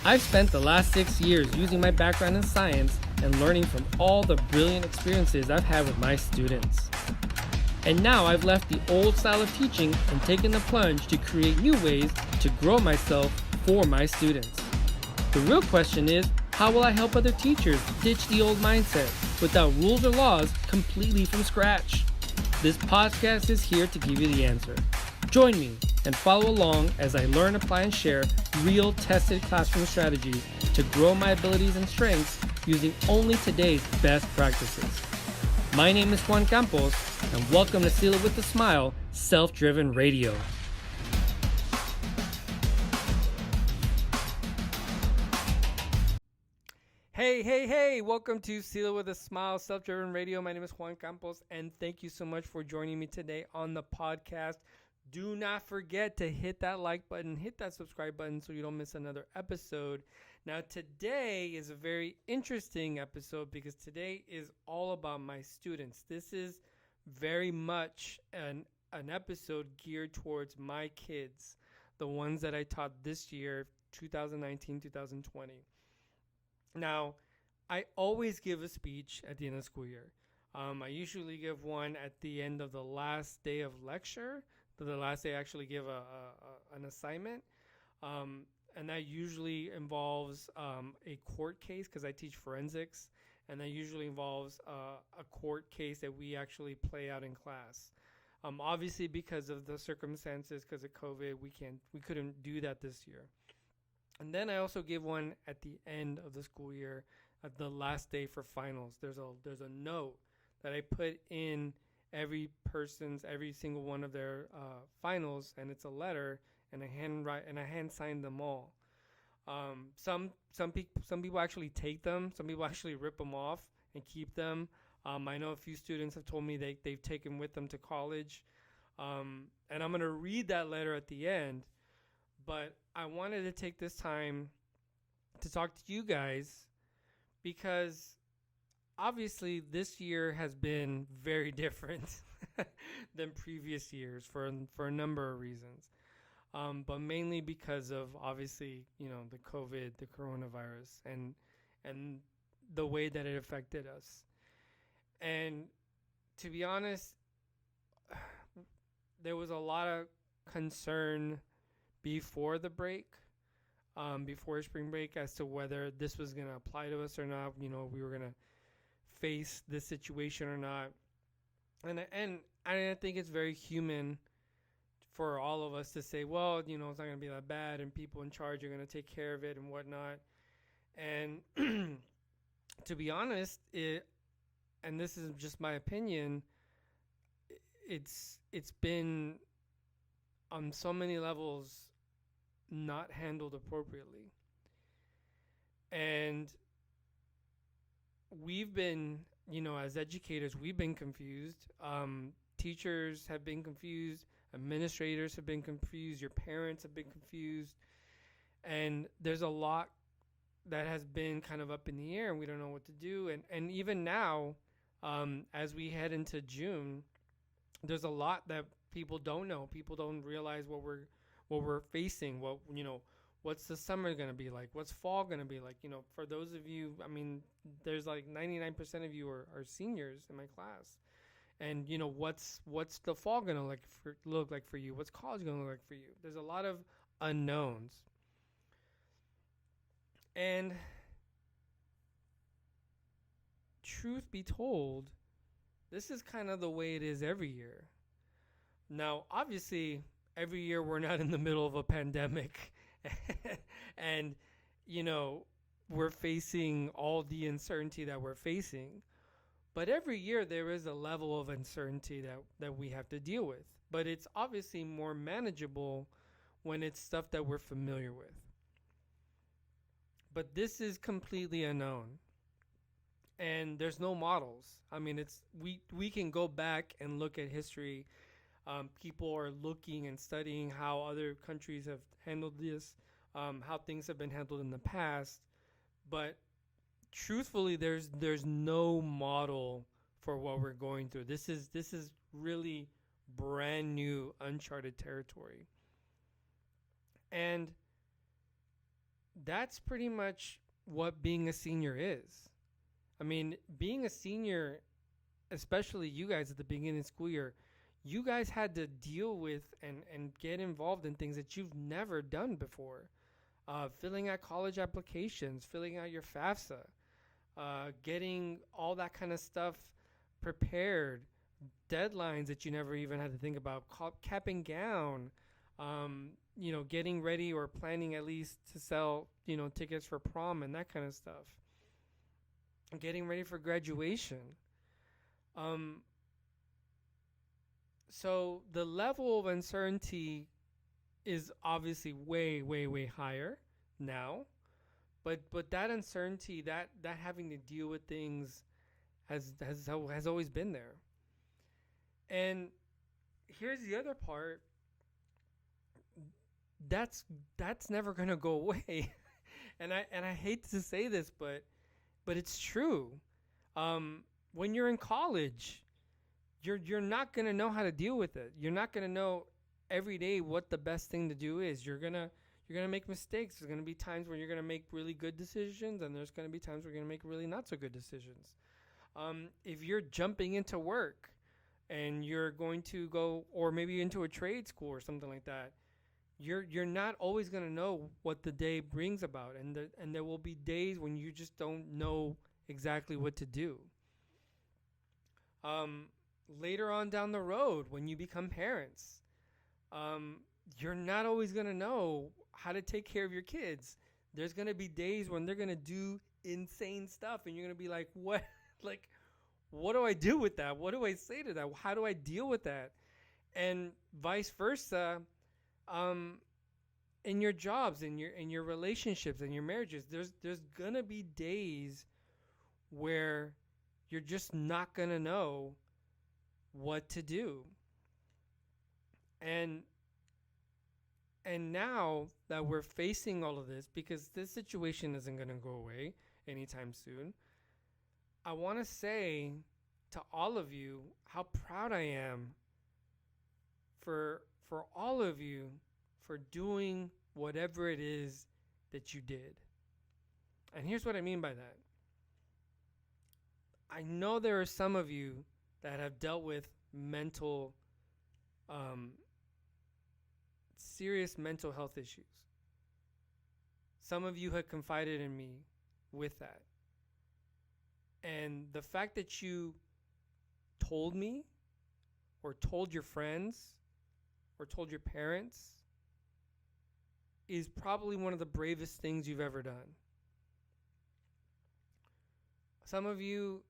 I've spent the last 6 years using my background in science and learning from all the brilliant experiences I've had with my students. And now I've left the old style of teaching and taken the plunge to create new ways to grow myself for my students. The real question is, how will I help other teachers ditch the old mindset without rules or laws completely from scratch? This podcast is here to give you the answer. Join me and follow along as I learn, apply, and share real tested classroom strategies to grow my abilities and strengths using only today's best practices. My name is Juan Campos, and welcome to Seal It With a Smile, Self-Driven Radio. Hey, welcome to Seal It With a Smile, Self-Driven Radio. My name is Juan Campos, and thank you so much for joining me today on the podcast. Do not forget to hit that like button, hit that subscribe button so you don't miss another episode. Now, today is a very interesting episode because today is all about my students. This is very much an episode geared towards my kids, the ones that I taught this year, 2019-2020. Now, I always give a speech at the end of the school year. I usually give one at the end of the last day of lecture, the last day I actually give an assignment. And that usually involves a court case because I teach forensics. And that usually involves a court case that we actually play out in class. Obviously, because of the circumstances, because of COVID, we couldn't do that this year. And then I also give one at the end of the school year, at the last day for finals. There's a note that I put in every single one of their finals, and it's a letter, and I hand sign them all. Some people actually take them. Some people actually rip them off and keep them. I know a few students have told me they've taken with them to college. And I'm going to read that letter at the end. But I wanted to take this time to talk to you guys because obviously this year has been very different than previous years for a number of reasons. But mainly because of obviously, the COVID, the coronavirus, and the way that it affected us. And to be honest, there was a lot of concern before the break, before spring break, as to whether this was going to apply to us or not. We were going to face this situation or not. And I think it's very human for all of us to say, well, it's not going to be that bad, and people in charge are going to take care of it and whatnot. And to be honest, and this is just my opinion, it's been on so many levels not handled appropriately. And we've been, as educators, we've been confused. Teachers have been confused. Administrators have been confused. Your parents have been confused. And there's a lot that has been kind of up in the air, and we don't know what to do. And even now, as we head into June, there's a lot that people don't know. People don't realize what we're facing. What's the summer going to be like? What's fall going to be like? For those of you, there's like 99% of you are seniors in my class. And, what's the fall going to look like for you? What's college going to look like for you? There's a lot of unknowns. And truth be told, this is kind of the way it is every year. Now, obviously, every year we're not in the middle of a pandemic. And, we're facing all the uncertainty that we're facing. But every year there is a level of uncertainty that we have to deal with. But it's obviously more manageable when it's stuff that we're familiar with. But this is completely unknown. And there's no models. We can go back and look at history. People are looking and studying how other countries have handled this, how things have been handled in the past. But truthfully, there's no model for what we're going through. This is really brand new, uncharted territory. And that's pretty much what being a senior is. I mean, being a senior, especially you guys at the beginning of the school year, you guys had to deal with and get involved in things that you've never done before. Filling out college applications, filling out your FAFSA, getting all that kind of stuff prepared, deadlines that you never even had to think about, cap and gown, getting ready or planning at least to sell, tickets for prom and that kind of stuff, getting ready for graduation. So the level of uncertainty is obviously way, way, way higher now. But that uncertainty, that having to deal with things has always been there. And here's the other part. That's never gonna go away. and I hate to say this, but it's true. When you're in college, you're not gonna know how to deal with it. You're not gonna know every day what the best thing to do is. You're gonna make mistakes. There's gonna be times where you're gonna make really good decisions, and there's gonna be times where you're gonna make really not so good decisions. If you're jumping into work and you're going to go, or maybe into a trade school or something like that, you're not always gonna know what the day brings about, and there will be days when you just don't know exactly what to do. Later on down the road, when you become parents, you're not always going to know how to take care of your kids. There's going to be days when they're going to do insane stuff, and you're going to be like, what? Like, what do I do with that? What do I say to that? How do I deal with that? And vice versa, in your jobs, in your relationships, in your marriages, there's going to be days where you're just not going to know what to do. And now that we're facing all of this, because this situation isn't going to go away anytime soon, I want to say to all of you how proud I am for all of you for doing whatever it is that you did. And here's what I mean by that. I know there are some of you that have dealt with serious mental health issues. Some of you had confided in me with that. And the fact that you told me, or told your friends, or told your parents, is probably one of the bravest things you've ever done. Some of you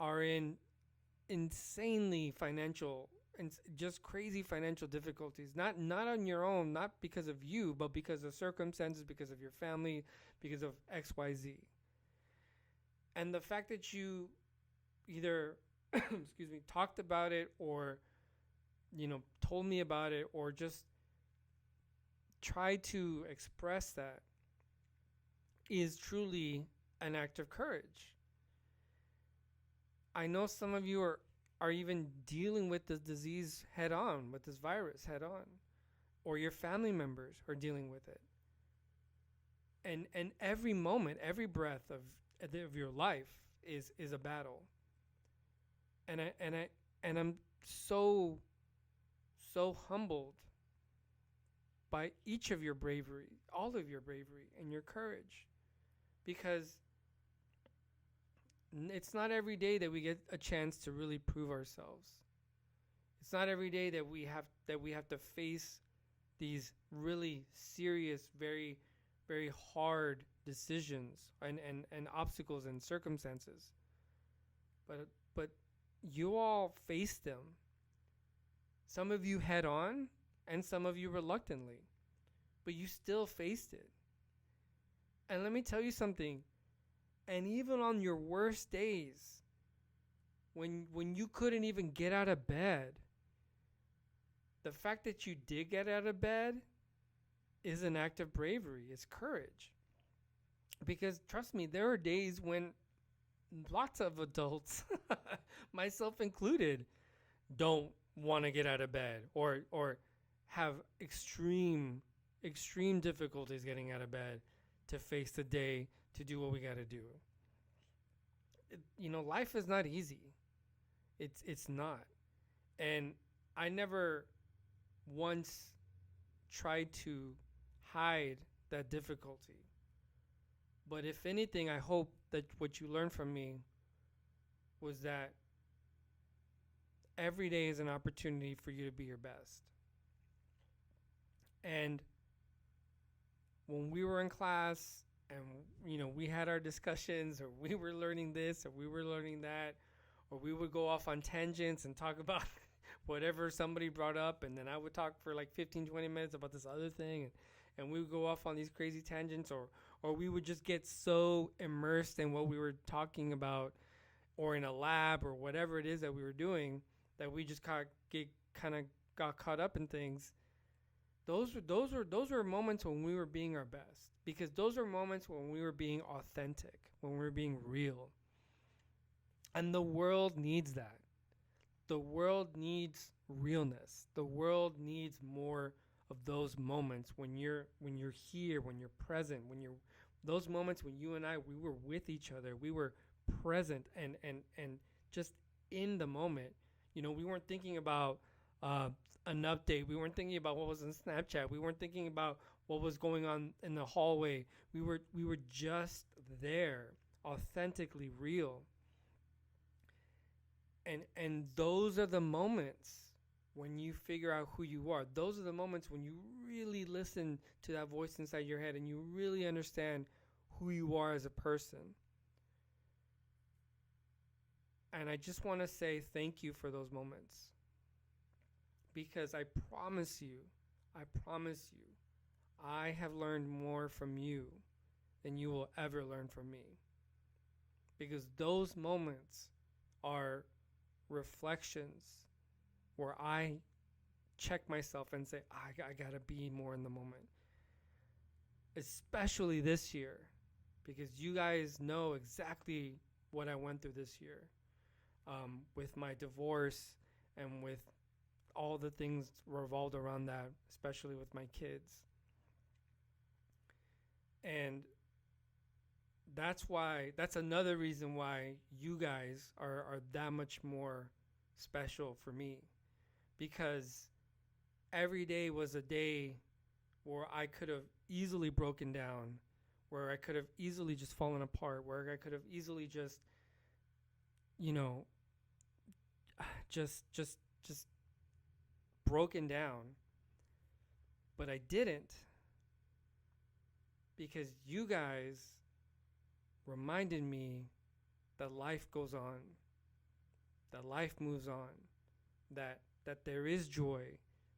are in insanely financial and just crazy financial difficulties, not on your own, not because of you, but because of circumstances, because of your family, because of XYZ. And the fact that you either talked about it, or told me about it, or just tried to express that, is truly an act of courage. I know some of you are even dealing with this disease head on, with this virus head on, or your family members are dealing with it. And every moment, every breath of your life is a battle. And I'm so humbled by each of your bravery, all of your bravery and your courage, because it's not every day that we get a chance to really prove ourselves. It's not every day that we have to face these really serious, very, very hard decisions and obstacles and circumstances. But you all faced them. Some of you head on, and some of you reluctantly, but you still faced it. And let me tell you something. And even on your worst days, when you couldn't even get out of bed, the fact that you did get out of bed is an act of bravery. It's courage. Because trust me, there are days when lots of adults, myself included, don't want to get out of bed, or have extreme difficulties getting out of bed. to face the day, to do what we got to do. Life is not easy. It's not. And I never once tried to hide that difficulty. But if anything, I hope that what you learned from me was that every day is an opportunity for you to be your best. And when we were in class and we had our discussions, or we were learning this or we were learning that, or we would go off on tangents and talk about whatever somebody brought up, and then I would talk for like 15-20 minutes about this other thing, and we would go off on these crazy tangents, or we would just get so immersed in what we were talking about, or in a lab or whatever it is that we were doing, that we just kind of got caught up in things. Those were moments when we were being our best, because those are moments when we were being authentic, when we were being real. And the world needs that. The world needs realness. The world needs more of those moments when you're here, when you're present, those moments when you and I, we were with each other, we were present and just in the moment. We weren't thinking about an update. We weren't thinking about what was in Snapchat. We weren't thinking about what was going on in the hallway. We were just there, authentically real. And those are the moments when you figure out who you are. Those are the moments when you really listen to that voice inside your head and you really understand who you are as a person. And I just want to say thank you for those moments. Because I promise you, I have learned more from you than you will ever learn from me. Because those moments are reflections where I check myself and say, I gotta be more in the moment. Especially this year, because you guys know exactly what I went through this year, with my divorce and with all the things revolved around that, especially with my kids. And that's another reason why you guys are that much more special for me, because every day was a day where I could have easily broken down, where I could have easily just fallen apart, where I could have easily just broken down. But I didn't, because you guys reminded me that life goes on, that life moves on, that there is joy,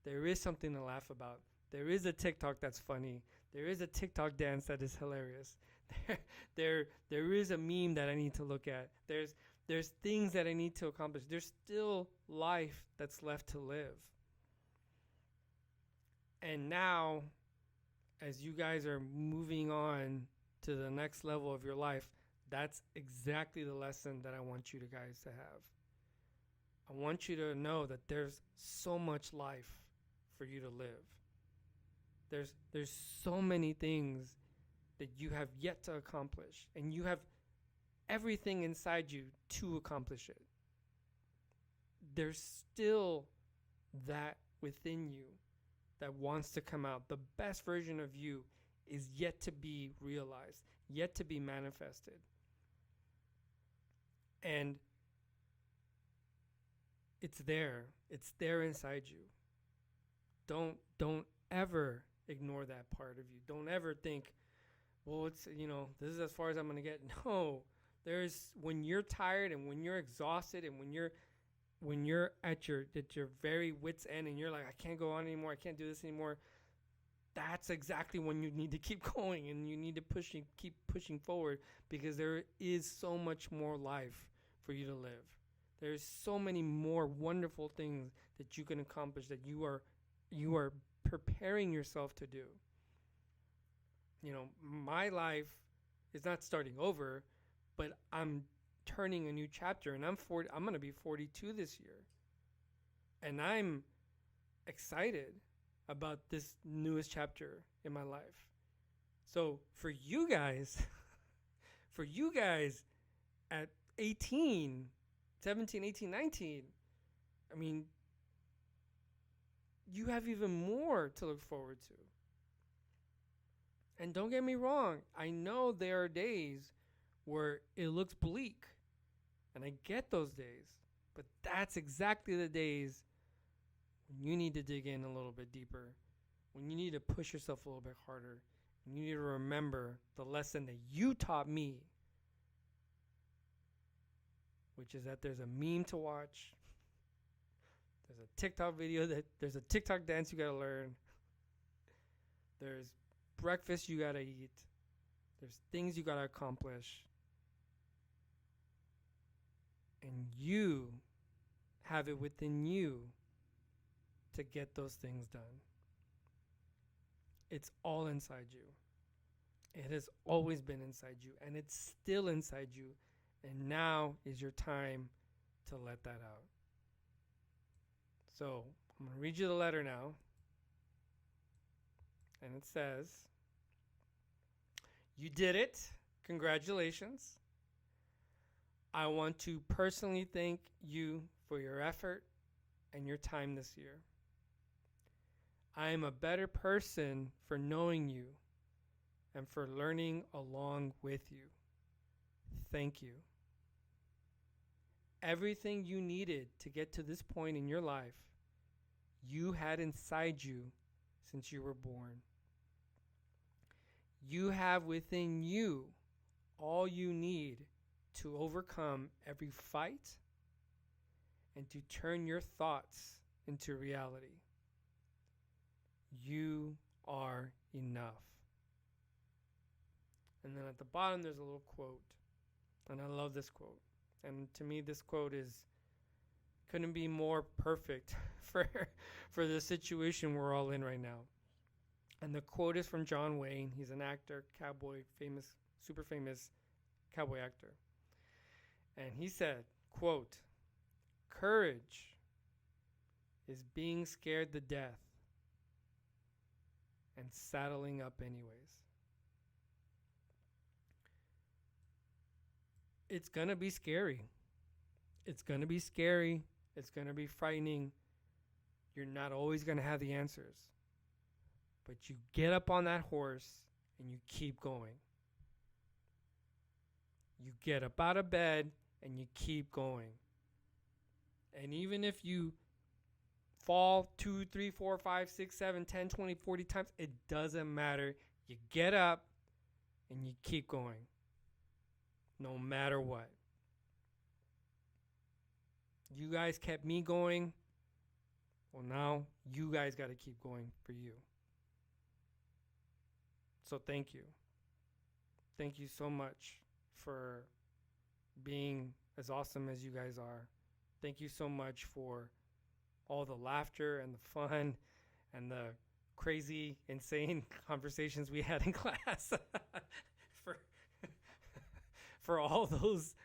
there is something to laugh about, there is a TikTok that's funny, there is a TikTok dance that is hilarious, there is a meme that I need to look at, there's things that I need to accomplish, there's still life that's left to live. And now, as you guys are moving on to the next level of your life, that's exactly the lesson that I want you guys to have. I want you to know that there's so much life for you to live. There's so many things that you have yet to accomplish, and you have everything inside you to accomplish it. There's still that within you that wants to come out. The best version of you is yet to be realized, yet to be manifested. And it's there inside you. Don't ever ignore that part of you. Don't ever think, well, it's, this is as far as I'm going to get. No, when you're tired and when you're exhausted and when you're at your very wit's end and you're like, I can't go on anymore, I can't do this anymore, that's exactly when you need to keep going and you need to keep pushing forward, because there is so much more life for you to live. There's so many more wonderful things that you can accomplish, that you are preparing yourself to do. My life is not starting over, but I'm turning a new chapter, and I'm going to be 42 this year. And I'm excited about this newest chapter in my life. So for you guys, at 18, 17, 18, 19, I mean, you have even more to look forward to. And don't get me wrong, I know there are days where it looks bleak. And I get those days. But that's exactly the days when you need to dig in a little bit deeper, when you need to push yourself a little bit harder, and you need to remember the lesson that you taught me, which is that there's a meme to watch, there's a TikTok video, there's a TikTok dance you gotta learn, there's breakfast you gotta eat, there's things you gotta accomplish, and you have it within you to get those things done. It's all inside you. It has always been inside you, and it's still inside you. And now is your time to let that out. So I'm going to read you the letter now. And it says, "You did it. Congratulations. I want to personally thank you for your effort and your time this year. I am a better person for knowing you and for learning along with you. Thank you. Everything you needed to get to this point in your life, you had inside you since you were born. You have within you all you need to overcome every fight and to turn your thoughts into reality. You are enough." And then at the bottom, there's a little quote. And I love this quote. And to me, this quote couldn't be more perfect for the situation we're all in right now. And the quote is from John Wayne. He's an actor, cowboy, super famous cowboy actor. And he said, quote, "Courage is being scared to death and saddling up anyways." It's going to be scary. It's going to be scary. It's going to be frightening. You're not always going to have the answers. But you get up on that horse and you keep going. You get up out of bed and you keep going. And even if you fall 2, 3, 4, 5, 6, 7, 10, 20, 40 times, it doesn't matter. You get up and you keep going. No matter what. You guys kept me going. Well, now you guys got to keep going for you. So thank you. Thank you so much for being as awesome as you guys are. Thank you so much for all the laughter and the fun and the crazy, insane conversations we had in class. for all those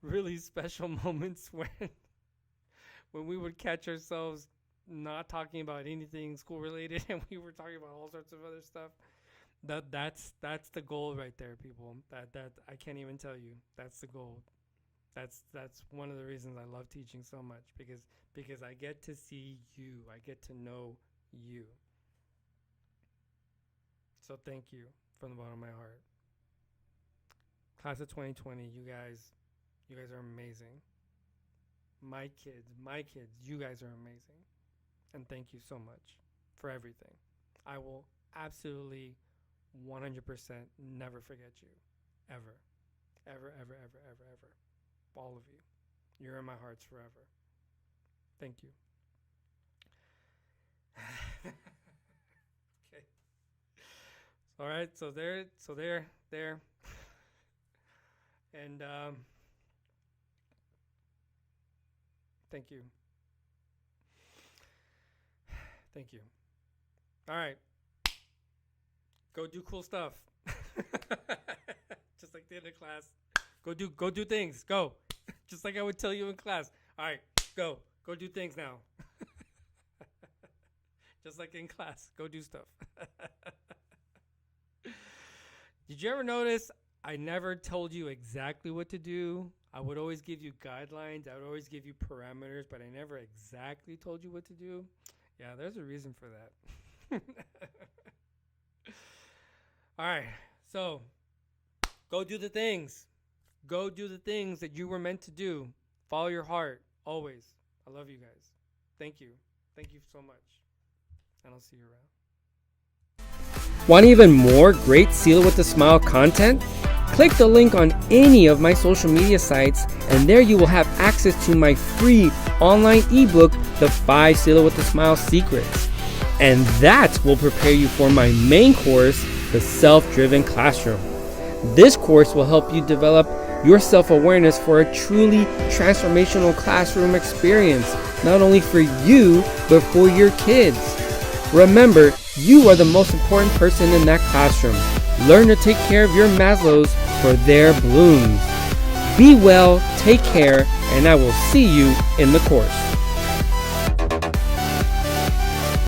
really special moments when we would catch ourselves not talking about anything school related and we were talking about all sorts of other stuff. That's the goal right there, people. That I can't even tell you. That's the goal. That's one of the reasons I love teaching so much, because I get to see you. I get to know you. So thank you from the bottom of my heart. Class of 2020, you guys are amazing. My kids, you guys are amazing. And thank you so much for everything. I will absolutely 100% never forget you. Ever. Ever, ever, ever, ever, ever. All of you. You're in my hearts forever. Thank you. Okay. All right, so there. And thank you. Thank you. All right. Go do cool stuff. Just like the other class. Go do things. Go. Just like I would tell you in class. All right, go do things now. Just like in class, go do stuff. Did you ever notice I never told you exactly what to do? I would always give you guidelines. I would always give you parameters, but I never exactly told you what to do. Yeah, there's a reason for that. All right. So go do the things. Go do the things that you were meant to do. Follow your heart always. I love you guys. Thank you. Thank you so much. And I'll see you around. Want even more great Seal It With a Smile content? Click the link on any of my social media sites, and there you will have access to my free online ebook, The 5 Seal It With a Smile Secrets. And that will prepare you for my main course, The Self-Driven Classroom. This course will help you develop your self-awareness for a truly transformational classroom experience, not only for you, but for your kids. Remember, you are the most important person in that classroom. Learn to take care of your Maslows for their blooms. Be well, take care, and I will see you in the course.